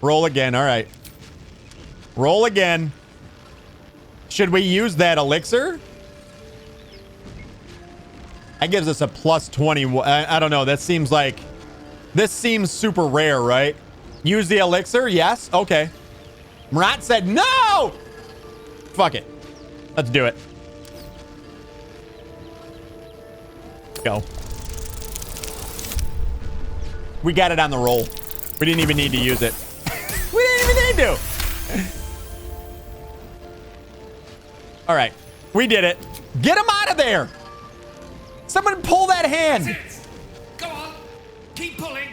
Roll again. All right. Roll again. Should we use that elixir? That gives us a plus 20. I don't know. That seems like... This seems super rare, right? Use the elixir? Yes? Okay. Murat said no! Fuck it. Let's do it. Go. We got it on the roll. We didn't even need to use it. We didn't even need to. All right. We did it. Get him out of there. Someone pull that hand. That's it. Go on. Keep pulling.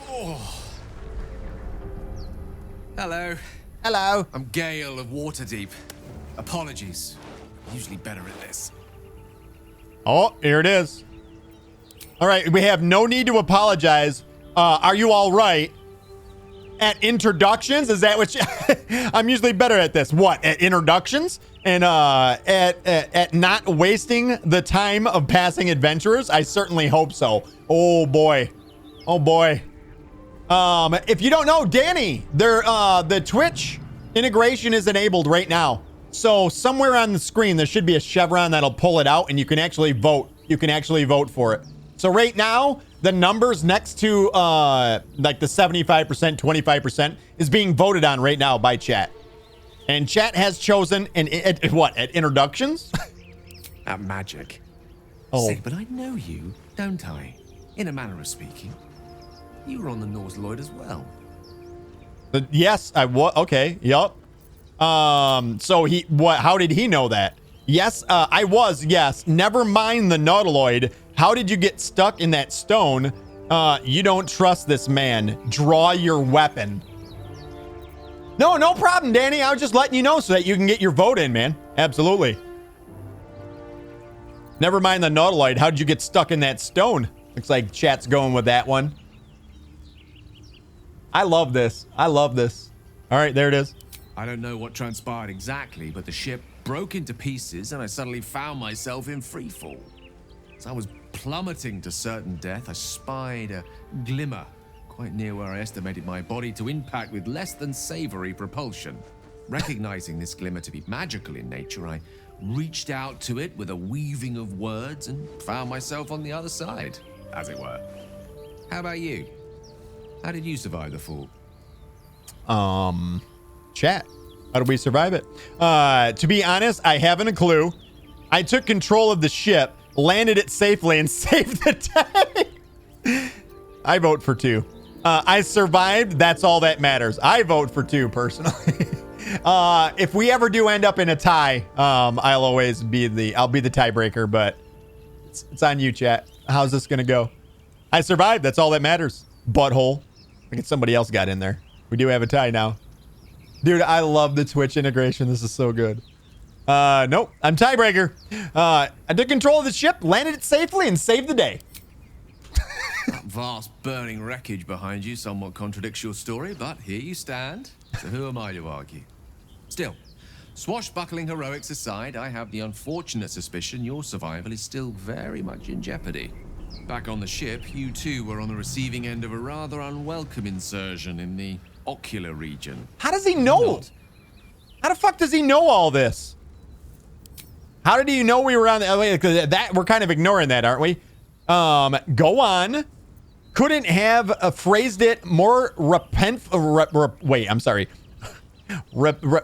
Oh. Hello. Hello. I'm Gale of Waterdeep. Apologies. Usually better at this. Oh, here it is. All right, we have no need to apologize. Are you all right? At introductions? Is that what you... I'm usually better at this. What? At introductions? And at not wasting the time of passing adventurers? I certainly hope so. Oh, boy. Oh, boy. If you don't know, Danny, the Twitch integration is enabled right now. So somewhere on the screen, there should be a chevron that'll pull it out and you can actually vote. You can actually vote for it. So right now, the numbers next to like the 75%, 25% is being voted on right now by chat. And chat has chosen at introductions? At magic. Oh. Say, but I know you, don't I? In a manner of speaking. You were on the Norse Lloyd as well. Yes, I was. Okay, yup. So how did he know that? Yes, I was, yes. Never mind the nautiloid. How did you get stuck in that stone? You don't trust this man. Draw your weapon. No problem, Danny. I was just letting you know so that you can get your vote in, man. Absolutely. Never mind the nautiloid. How did you get stuck in that stone? Looks like chat's going with that one. I love this. I love this. All right, there it is. I don't know what transpired exactly, but the ship broke into pieces and I suddenly found myself in freefall. As I was plummeting to certain death, I spied a glimmer quite near where I estimated my body to impact with less than savory propulsion. Recognizing this glimmer to be magical in nature, I reached out to it with a weaving of words and found myself on the other side, as it were. How about you? How did you survive the fall? Chat. How did we survive it? To be honest, I haven't a clue. I took control of the ship, landed it safely, and saved the day. I vote for 2. I survived. That's all that matters. I vote for 2 personally. If we ever do end up in a tie, I'll always be the tiebreaker, but it's on you, chat. How's this gonna go? I survived. That's all that matters. Butthole. I think somebody else got in there. We do have a tie now. Dude, I love the Twitch integration. This is so good. Nope. I'm tiebreaker. I took control of the ship, landed it safely, and saved the day. That vast burning wreckage behind you somewhat contradicts your story, but here you stand. So who am I to argue? Still, swashbuckling heroics aside, I have the unfortunate suspicion your survival is still very much in jeopardy. Back on the ship, you too were on the receiving end of a rather unwelcome insertion in the ocular region. How does he know? How the fuck does he know all this? How did he know we were on the that? We're kind of ignoring that, aren't we? Go on. Couldn't have phrased it more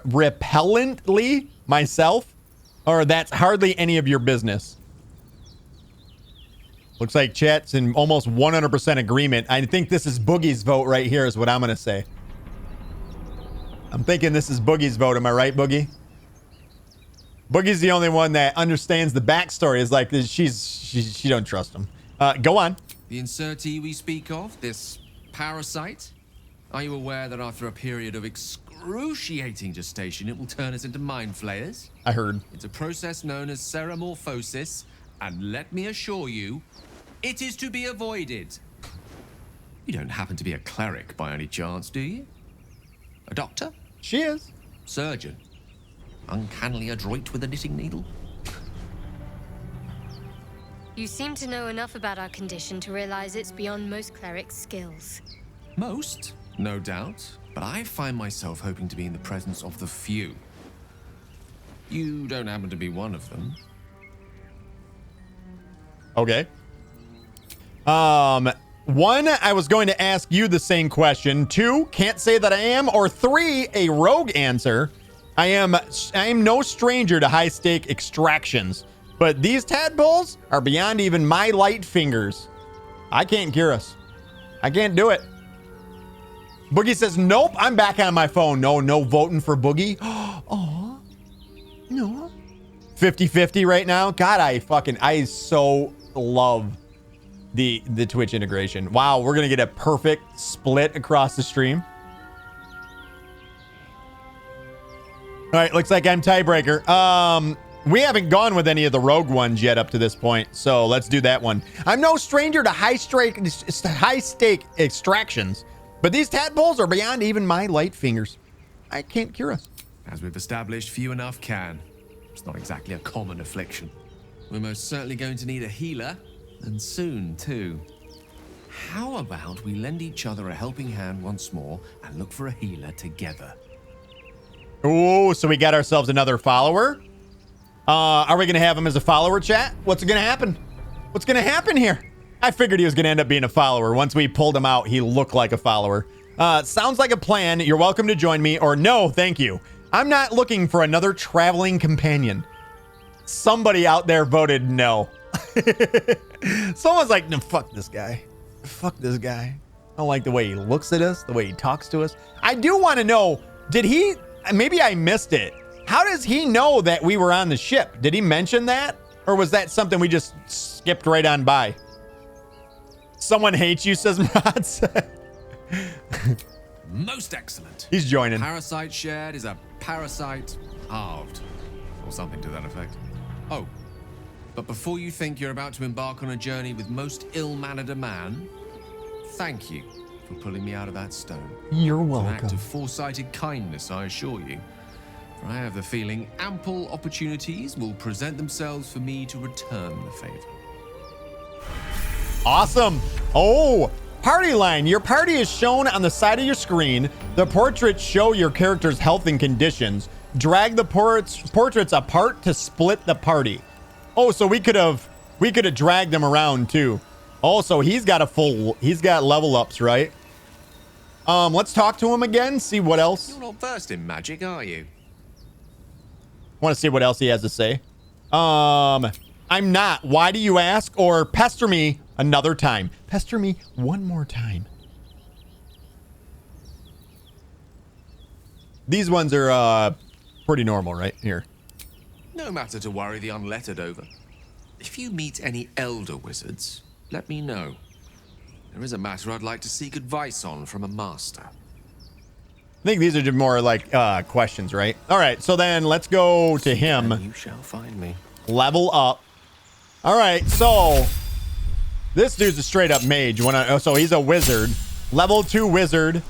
repellently myself, or that's hardly any of your business. Looks like chat's in almost 100% agreement. I think this is Boogie's vote right here is what I'm going to say. I'm thinking this is Boogie's vote. Am I right, Boogie? Boogie's the only one that understands the backstory. Is like, she don't trust him. Go on. The insertee we speak of, this parasite, are you aware that after a period of excruciating gestation, it will turn us into mind flayers? I heard. It's a process known as seromorphosis, and let me assure you, it is to be avoided. You don't happen to be a cleric by any chance, do you? A doctor? She is. Surgeon. Uncannily adroit with a knitting needle. You seem to know enough about our condition to realize it's beyond most clerics' skills. Most, no doubt, but I find myself hoping to be in the presence of the few. You don't happen to be one of them. Okay. One, I was going to ask you the same question. Two, can't say that I am. Or three, a rogue answer. I am no stranger to high-stake extractions, but these tadpoles are beyond even my light fingers. I can't cure us. I can't do it. Boogie says, nope, I'm back on my phone. No voting for Boogie. Oh, no. 50-50 right now. God, I so love the Twitch integration. Wow, we're going to get a perfect split across the stream. All right, looks like I'm tiebreaker. We haven't gone with any of the rogue ones yet up to this point, so let's do that one. I'm no stranger to high-stake extractions, but these tadpoles are beyond even my light fingers. I can't cure us. As we've established, few enough can. It's not exactly a common affliction. We're most certainly going to need a healer, and soon, too. How about we lend each other a helping hand once more and look for a healer together? Oh, so we got ourselves another follower. Are we going to have him as a follower, chat? What's going to happen? What's going to happen here? I figured he was going to end up being a follower. Once we pulled him out, he looked like a follower. Sounds like a plan. You're welcome to join me, or no, thank you. I'm not looking for another traveling companion. Somebody out there voted no. Someone's like, no, fuck this guy. Fuck this guy. I don't like the way he looks at us, the way he talks to us. I do want to know, did he... Maybe I missed it. How does he know that we were on the ship? Did he mention that? Or was that something we just skipped right on by? Someone hates you, says Mods. Most excellent. He's joining. Parasite shared is a parasite halved. Or something to that effect. Oh, but before you think you're about to embark on a journey with most ill-mannered a man, thank you for pulling me out of that stone. You're An welcome. act of foresighted kindness, I assure you. For I have the feeling ample opportunities will present themselves for me to return the favor. Awesome. Oh, party line. Your party is shown on the side of your screen. The portraits show your character's health and conditions. Drag the portraits apart to split the party. Oh, so we could have dragged them around too. Also, he's got level ups, right? Let's talk to him again, see what else. You're not versed in magic, are you? Want to see what else he has to say. I'm not. Why do you ask? Or pester me another time. Pester me one more time. These ones are pretty normal, right? Here. No matter to worry the unlettered over. If you meet any elder wizards, let me know. There is a matter I'd like to seek advice on from a master. I think these are just more like questions, right? All right, so then let's go to him. And you shall find me. Level up. All right, so this dude's a straight up mage. So he's a wizard. Level 2 wizard.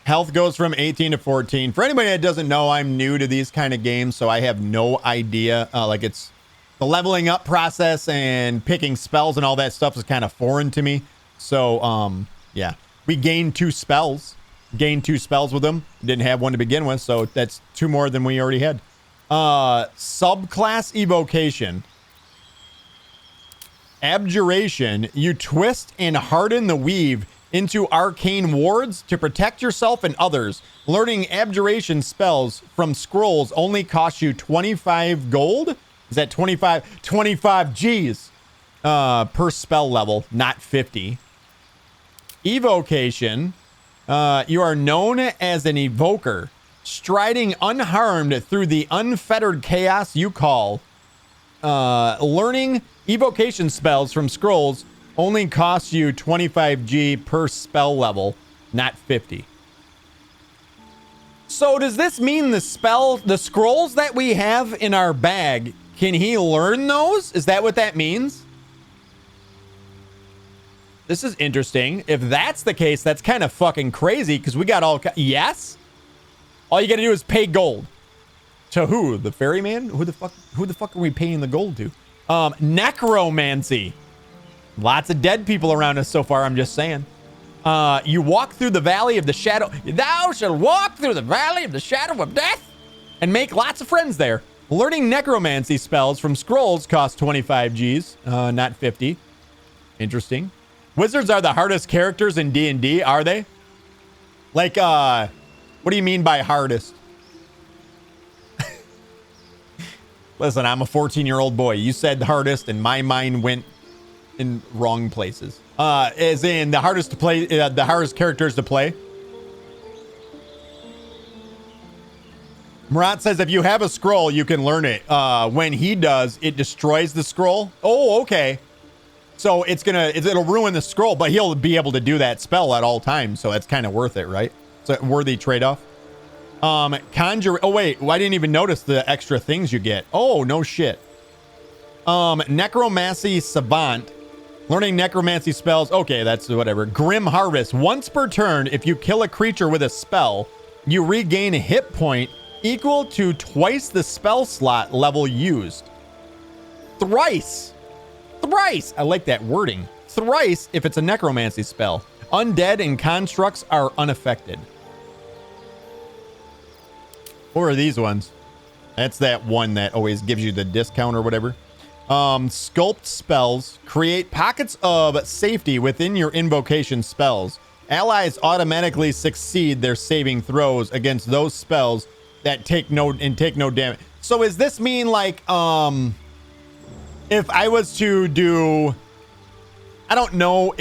Health goes from 18 to 14. For anybody that doesn't know, I'm new to these kind of games, so I have no idea. It's the leveling up process and picking spells and all that stuff is kind of foreign to me. So, yeah, we gained 2 spells. Gained 2 spells with them. Didn't have one to begin with, so that's 2 more than we already had. Subclass evocation. Abjuration. You twist and harden the weave into arcane wards to protect yourself and others. Learning abjuration spells from scrolls only costs you 25 gold. Is that 25? 25 G's per spell level, not 50. Evocation. You are known as an evoker, striding unharmed through the unfettered chaos you call. Learning evocation spells from scrolls only costs you 25 G per spell level, not 50. So does this mean the scrolls that we have in our bag, can he learn those? Is that what that means? This is interesting. If that's the case, that's kind of fucking crazy because we got all... Yes? All you got to do is pay gold. To who? The ferryman? Who the fuck are we paying the gold to? Necromancy. Lots of dead people around us so far, I'm just saying. You walk through the valley of the shadow. Thou shalt walk through the valley of the shadow of death and make lots of friends there. Learning necromancy spells from scrolls costs 25 Gs, not 50. Interesting. Wizards are the hardest characters in D&D, are they? Like, what do you mean by hardest? Listen, I'm a 14-year-old boy. You said hardest, and my mind went in wrong places. As in the hardest to play, the hardest characters to play. Murat says if you have a scroll, you can learn it. When he does, it destroys the scroll. Oh, okay. So it'll ruin the scroll, but he'll be able to do that spell at all times. So that's kind of worth it, right? It's a worthy trade-off. Conjure. Oh wait, I didn't even notice the extra things you get. Oh, no shit. Necromancy Savant. Learning necromancy spells. Okay, that's whatever. Grim Harvest. Once per turn, if you kill a creature with a spell, you regain a hit point equal to twice the spell slot level used. Thrice. Thrice. I like that wording. Thrice if it's a necromancy spell. Undead and constructs are unaffected. What are these ones? That's that one that always gives you the discount or whatever. Sculpt spells. Create pockets of safety within your invocation spells. Allies automatically succeed their saving throws against those spells that take no damage. So does this mean like if I was to do, I don't know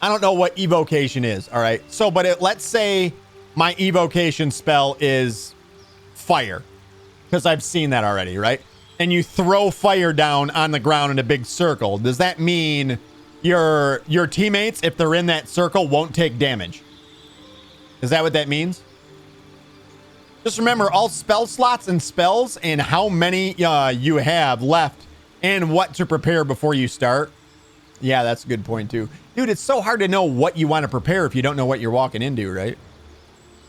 what evocation is, all right? So but let's say my evocation spell is fire, because I've seen that already, right? And you throw fire down on the ground in a big circle. Does that mean your teammates, if they're in that circle, won't take damage? Is that what that means? Just remember all spell slots and spells and how many you have left and what to prepare before you start. Yeah, that's a good point too. Dude, it's so hard to know what you want to prepare if you don't know what you're walking into, right?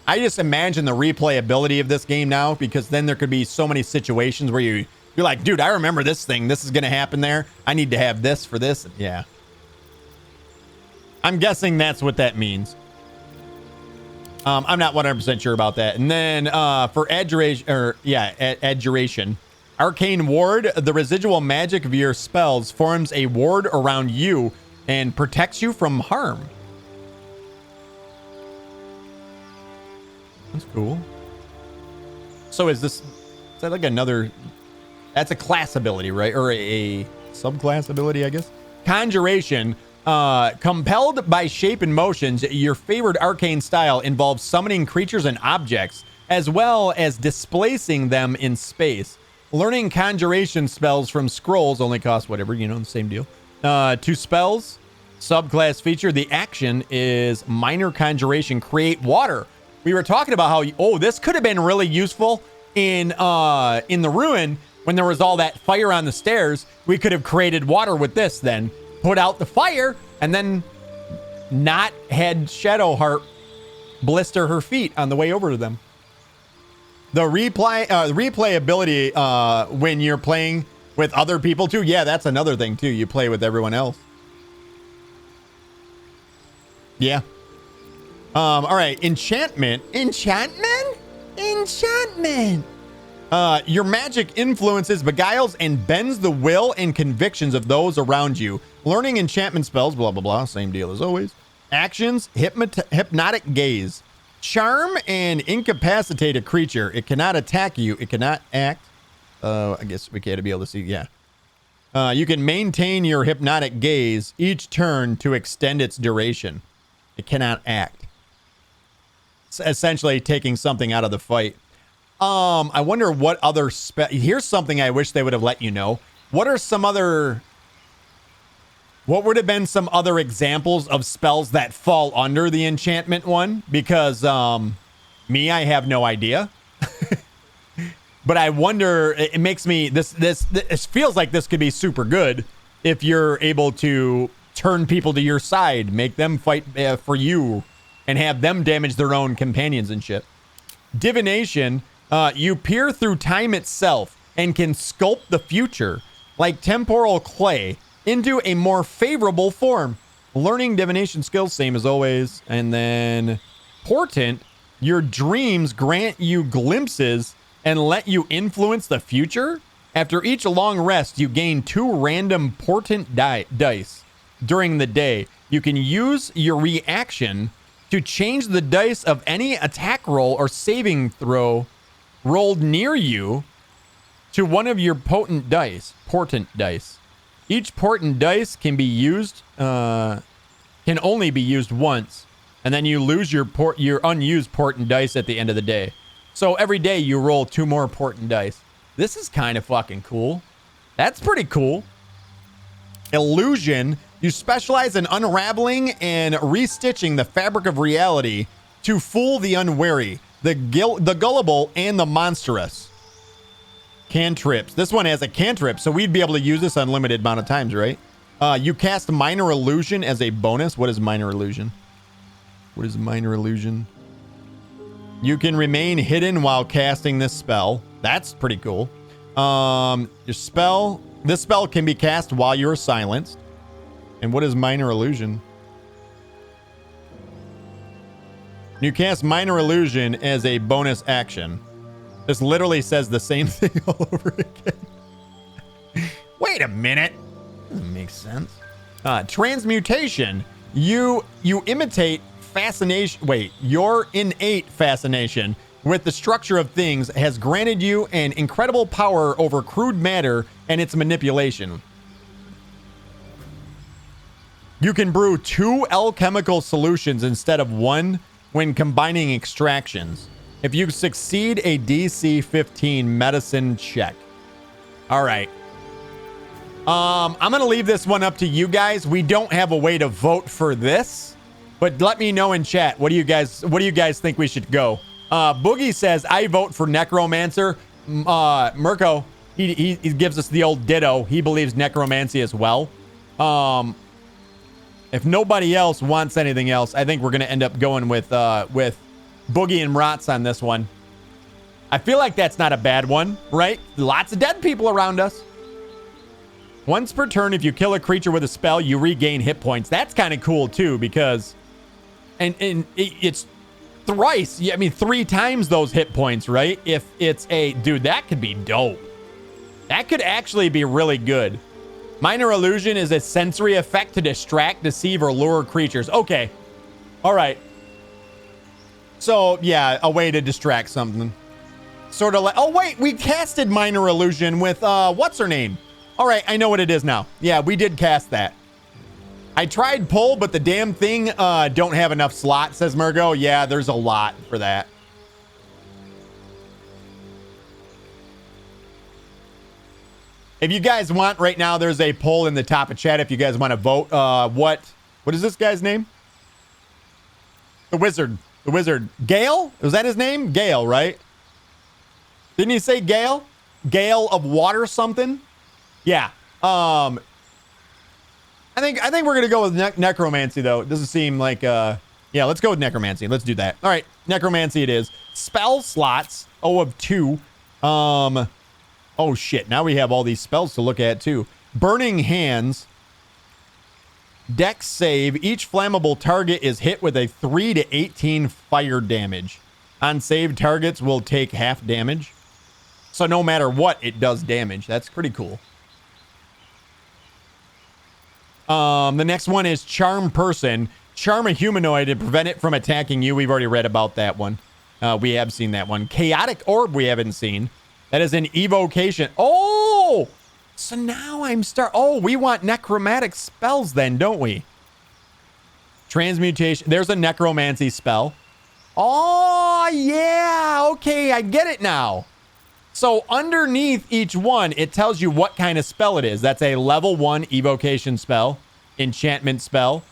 I just imagine the replayability of this game now, because then there could be so many situations where you're like, dude, I remember this thing. This is going to happen there. I need to have this for this. Yeah. I'm guessing that's what that means. I'm not 100% sure about that. And then for adjuration, arcane ward, the residual magic of your spells forms a ward around you and protects you from harm. That's cool. So is that like another, that's a class ability, right? Or a subclass ability, I guess. Conjuration, compelled by shape and motions, your favorite arcane style involves summoning creatures and objects, as well as displacing them in space. Learning conjuration spells from scrolls only costs whatever, the same deal. 2 spells, subclass feature. The action is minor conjuration, create water. We were talking about how, this could have been really useful in the ruin when there was all that fire on the stairs. We could have created water with this then. Put out the fire and then not had Shadowheart blister her feet on the way over to them. The replayability when you're playing with other people too. Yeah, that's another thing too. You play with everyone else. Yeah. All right. Enchantment. Your magic influences, beguiles, and bends the will and convictions of those around you. Learning enchantment spells, blah, blah, blah. Same deal as always. Actions, hypnotic gaze. Charm and incapacitate a creature. It cannot attack you. It cannot act. I guess we can't be able to see. Yeah. You can maintain your hypnotic gaze each turn to extend its duration. It cannot act. It's essentially taking something out of the fight. I wonder what other here's something I wish they would have let you know. What would have been some other examples of spells that fall under the enchantment one? Because I have no idea. But I wonder, it makes me, this feels like this could be super good. if you're able to turn people to your side, make them fight for you, and have them damage their own companions and shit. Divination, you peer through time itself and can sculpt the future, like temporal clay, into a more favorable form. Learning divination skills, same as always. And then portent, your dreams grant you glimpses and let you influence the future. After each long rest, you gain 2 random portent dice. During the day, you can use your reaction to change the dice of any attack roll or saving throw rolled near you to one of your portent dice. Each portent dice can be used, can only be used once, and then you lose your unused portent dice at the end of the day. So every day you roll 2 more portent dice. This is kind of fucking cool. That's pretty cool. Illusion, you specialize in unraveling and restitching the fabric of reality to fool the unwary, the gullible, and the monstrous. Cantrips. This one has a cantrip, so we'd be able to use this unlimited amount of times, right? You cast minor illusion as a bonus. What is minor illusion? What is minor illusion? You can remain hidden while casting this spell. That's pretty cool. This spell can be cast while you're silenced. And what is minor illusion? You cast minor illusion as a bonus action. This literally says the same thing all over again. Wait a minute. Doesn't make sense. Transmutation. You imitate fascination. Wait, your innate fascination with the structure of things has granted you an incredible power over crude matter and its manipulation. You can brew 2 alchemical solutions instead of 1 when combining extractions. If you succeed a DC 15 medicine check. All right. I'm going to leave this one up to you guys. We don't have a way to vote for this, but let me know in chat. What do you guys think we should go? Boogie says, I vote for Necromancer. Mirko, he gives us the old ditto. He believes Necromancy as well. If nobody else wants anything else, I think we're going to end up going with Boogie and Rotz on this one. I feel like that's not a bad one, right? Lots of dead people around us. Once per turn, if you kill a creature with a spell, you regain hit points. That's kind of cool too, because it's thrice. I mean, 3 times those hit points, right? If it's dude, that could be dope. That could actually be really good. Minor illusion is a sensory effect to distract, deceive, or lure creatures. Okay. All right. So, yeah, a way to distract something. Sort of like, oh, wait, we casted minor illusion with, what's her name? All right, I know what it is now. Yeah, we did cast that. I tried pull, but the damn thing don't have enough slots, says Murgo. Yeah, there's a lot for that. If you guys want right now, there's a poll in the top of chat if you guys want to vote. What is this guy's name? The wizard. The wizard. Gale? Was that his name? Gale, right? Didn't he say Gale? Gale of water something? Yeah. I think we're gonna go with necromancy though. It doesn't seem like yeah, let's go with necromancy. Let's do that. All right, necromancy it is. Spell slots. of 2. Oh shit. Now we have all these spells to look at too. Burning Hands. Dex save. Each flammable target is hit with a 3 to 18 fire damage. On save, targets will take half damage. So no matter what, it does damage. That's pretty cool. The next one is Charm Person. Charm a humanoid to prevent it from attacking you. We've already read about that one. We have seen that one. Chaotic Orb we haven't seen. That is an evocation. Oh! So now oh, we want necromantic spells then, don't we? Transmutation. There's a necromancy spell. Oh, yeah. Okay, I get it now. So underneath each one, it tells you what kind of spell it is. That's a level 1 evocation spell, enchantment spell,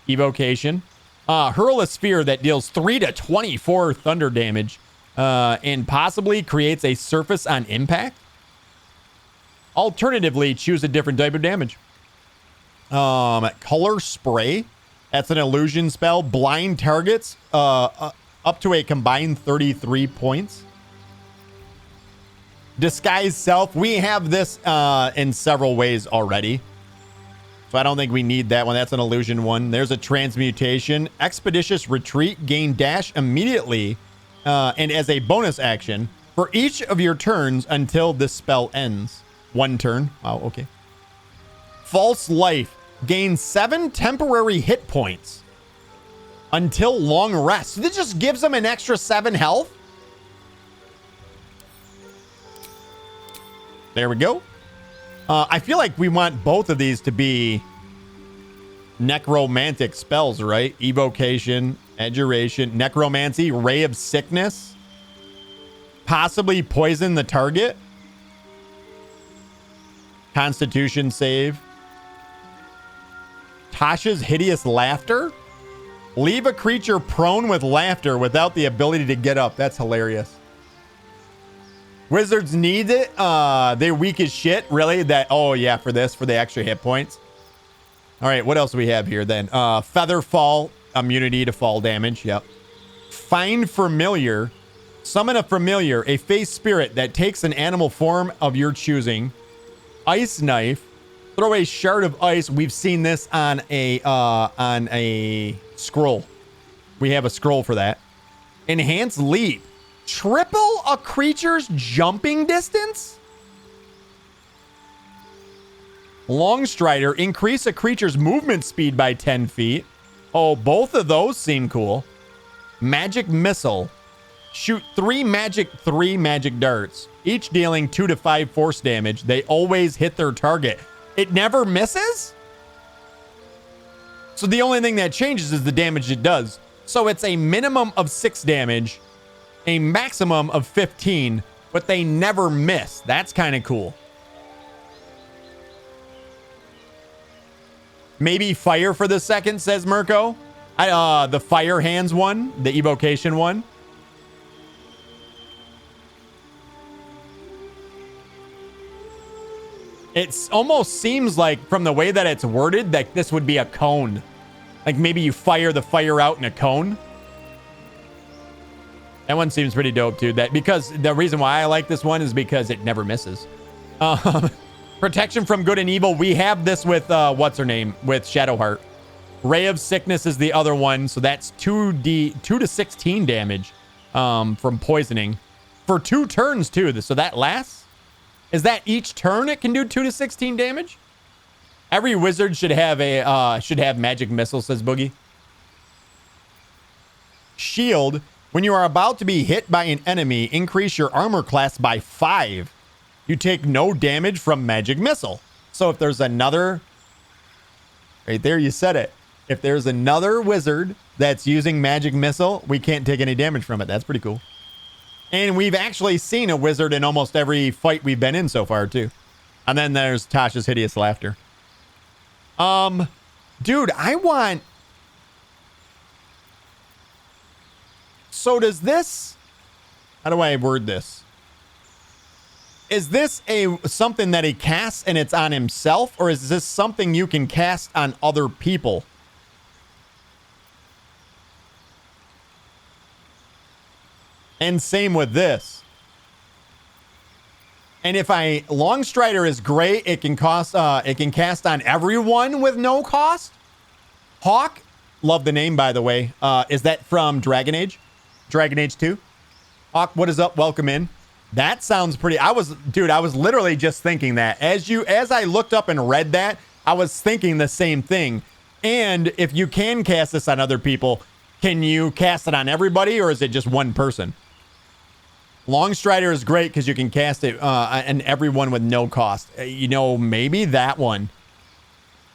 evocation. Hurl a sphere that deals 3 to 24 thunder damage and possibly creates a surface on impact. Alternatively, choose a different type of damage. Color spray. That's an illusion spell. Blind targets up to a combined 33 points. Disguise self. We have this in several ways already. So I don't think we need that one. That's an illusion one. There's a transmutation. Expeditious retreat. Gain dash immediately and as a bonus action for each of your turns until this spell ends. One turn. Wow, okay. False life. Gain 7 temporary hit points until long rest. So this just gives them an extra 7 health. There we go. I feel like we want both of these to be necromantic spells, right? Evocation, adjuration, necromancy, ray of sickness, possibly poison the target, constitution save, Tasha's hideous laughter, leave a creature prone with laughter without the ability to get up. That's hilarious. Wizards need it. They're weak as shit. Really? Oh yeah, for the extra hit points. All right, what else do we have here then? Feather fall, immunity to fall damage. Yep. Find familiar. Summon a familiar, a face spirit that takes an animal form of your choosing. Ice knife. Throw a shard of ice. We've seen this on a scroll. We have a scroll for that. Enhance leap. Triple a creature's jumping distance? Long strider. Increase a creature's movement speed by 10 feet. Oh, both of those seem cool. Magic missile. Shoot 3 magic darts, each dealing 2 to 5 force damage. They always hit their target. It never misses? So the only thing that changes is the damage it does. So it's a minimum of 6 damage, a maximum of 15, but they never miss. That's kind of cool. Maybe fire for the second, says Mirko. The fire hands one, the evocation one. It almost seems like, from the way that it's worded, that this would be a cone. Like maybe you fire the fire out in a cone. That one seems pretty dope too. Because the reason why I like this one is because it never misses. Protection from good and evil. We have this with what's her name? With Shadowheart. Ray of sickness is the other one, so that's 2 to 16 damage from poisoning for 2 turns too. So that lasts. Is that each turn it can do 2 to 16 damage? Every wizard should have magic missile, says Boogie. Shield. When you are about to be hit by an enemy, increase your armor class by 5. You take no damage from magic missile. So if there's another, right there, you said it. If there's another wizard that's using magic missile, we can't take any damage from it. That's pretty cool. And we've actually seen a wizard in almost every fight we've been in so far too. And then there's Tasha's hideous laughter. Dude, I want. So does this, how do I word this? Is this something that he casts and it's on himself, or is this something you can cast on other people? And same with this. And if Long Strider is great, it can cast on everyone with no cost. Hawk, love the name by the way. Is that from Dragon Age? Dragon Age 2? Hawk, what is up? Welcome in. That sounds pretty. I was literally just thinking that. As I looked up and read that, I was thinking the same thing. And if you can cast this on other people, can you cast it on everybody, or is it just one person? Long Strider is great because you can cast it on everyone with no cost. Maybe that one.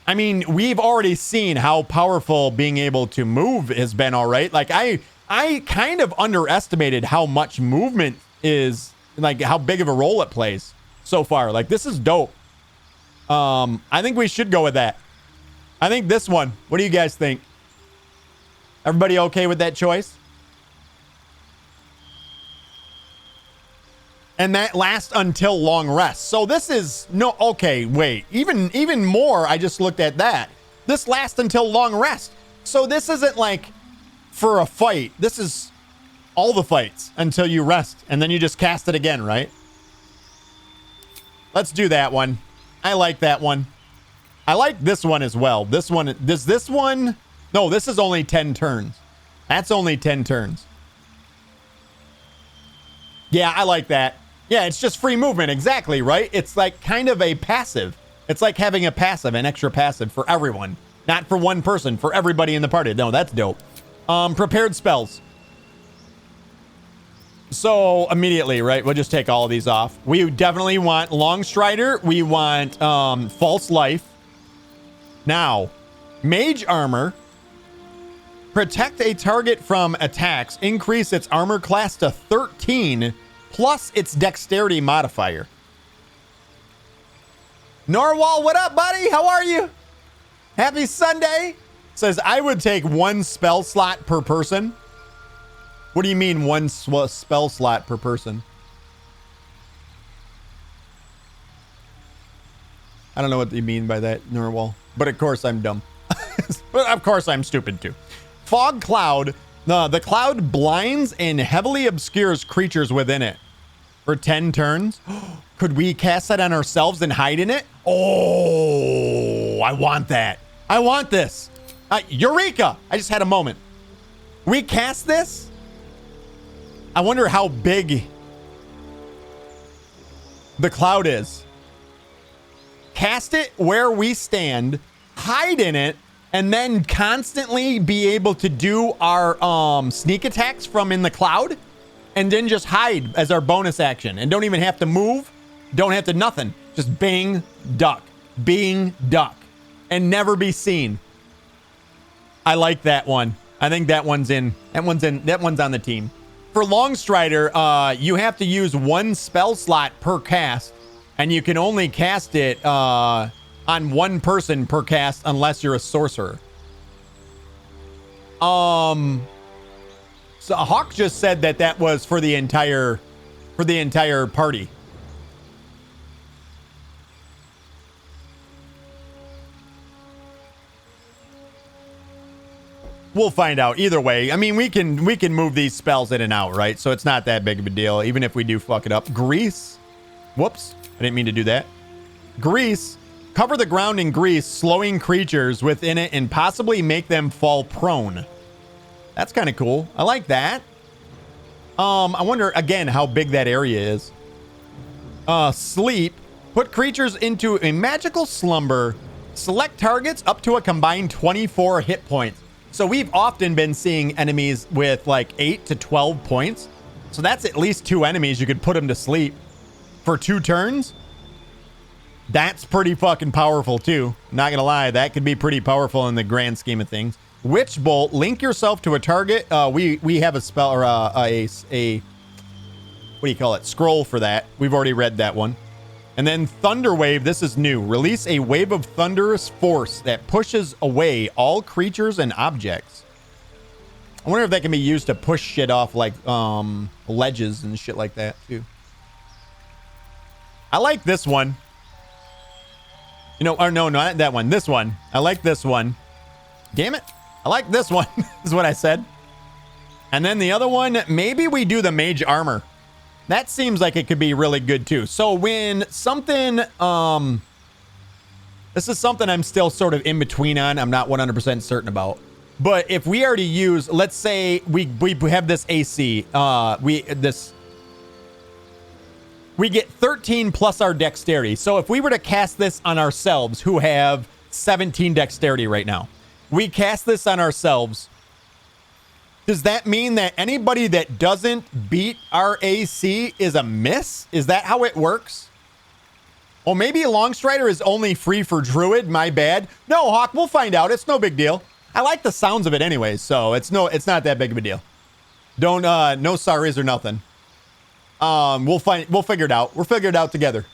I mean, we've already seen how powerful being able to move has been, all right? Like, I kind of underestimated how much movement is, like, how big of a role it plays so far. Like, this is dope. I think we should go with that. I think this one. What do you guys think? Everybody okay with that choice? And that lasts until long rest. So this is no, okay, wait, even more. I just looked at that. This lasts until long rest. So this isn't like for a fight. This is all the fights until you rest. And then you just cast it again, right? Let's do that one. I like that one. I like this one as well. This one, does this one? No, this is only 10 turns. That's only 10 turns. Yeah, I like that. Yeah, it's just free movement. Exactly, right? It's like kind of a passive. It's like having a passive, an extra passive for everyone. Not for one person, for everybody in the party. No, that's dope. Prepared spells. So immediately, right? We'll just take all of these off. We definitely want Long Strider. We want False Life. Now, Mage Armor. Protect a target from attacks. Increase its armor class to 13 plus its dexterity modifier. Norwal, what up, buddy? How are you? Happy Sunday. Says, I would take one spell slot per person. What do you mean one spell slot per person? I don't know what you mean by that, Norwal. But of course I'm dumb. But of course I'm stupid too. Fog Cloud. The cloud blinds and heavily obscures creatures within it for 10 turns. Could we cast that on ourselves and hide in it? Oh, I want that. I want this. Eureka! I just had a moment. We cast this? I wonder how big the cloud is. Cast it where we stand, hide in it, and then constantly be able to do our sneak attacks from in the cloud, and then just hide as our bonus action, and don't even have to move, don't have to nothing. Just bing, duck, and never be seen. I like that one. I think that one's in. That one's on the team. For Long Strider, you have to use one spell slot per cast, and you can only cast it on one person per cast unless you're a sorcerer. So Hawk just said that was for the entire party. We'll find out either way. I mean, we can move these spells in and out, right? So it's not that big of a deal, even if we do fuck it up. Grease. Whoops. I didn't mean to do that. Grease. Cover the ground in grease, slowing creatures within it and possibly make them fall prone. That's kind of cool. I like that. I wonder, again, how big that area is. Sleep. Put creatures into a magical slumber. Select targets up to a combined 24 hit points. So we've often been seeing enemies with like 8 to 12 points. So that's at least 2 enemies. You could put them to sleep for 2 turns. That's pretty fucking powerful too. Not gonna lie, that could be pretty powerful in the grand scheme of things. Witch Bolt. Link yourself to a target. We have a spell or a what do you call it? Scroll for that. We've already read that one. And then Thunder Wave, this is new. Release a wave of thunderous force that pushes away all creatures and objects. I wonder if that can be used to push shit off like ledges and shit like that too. I like this one. You know, or no, not that one. This one. I like this one. Damn it. I like this one, is what I said. And then the other one, maybe we do the Mage Armor. That seems like it could be really good too. So when something, this is something I'm still sort of in between on. I'm not 100% certain about. But if we already use, let's say we have this AC, we get 13 plus our dexterity. So if we were to cast this on ourselves, who have 17 dexterity right now, we cast this on ourselves. Does that mean that anybody that doesn't beat our AC is a miss? Is that how it works? Well, maybe Long Strider is only free for Druid. My bad. No, Hawk, we'll find out. It's no big deal. I like the sounds of it anyway, so it's not that big of a deal. Don't no sorries or nothing. We'll figure it out. We'll figure it out together.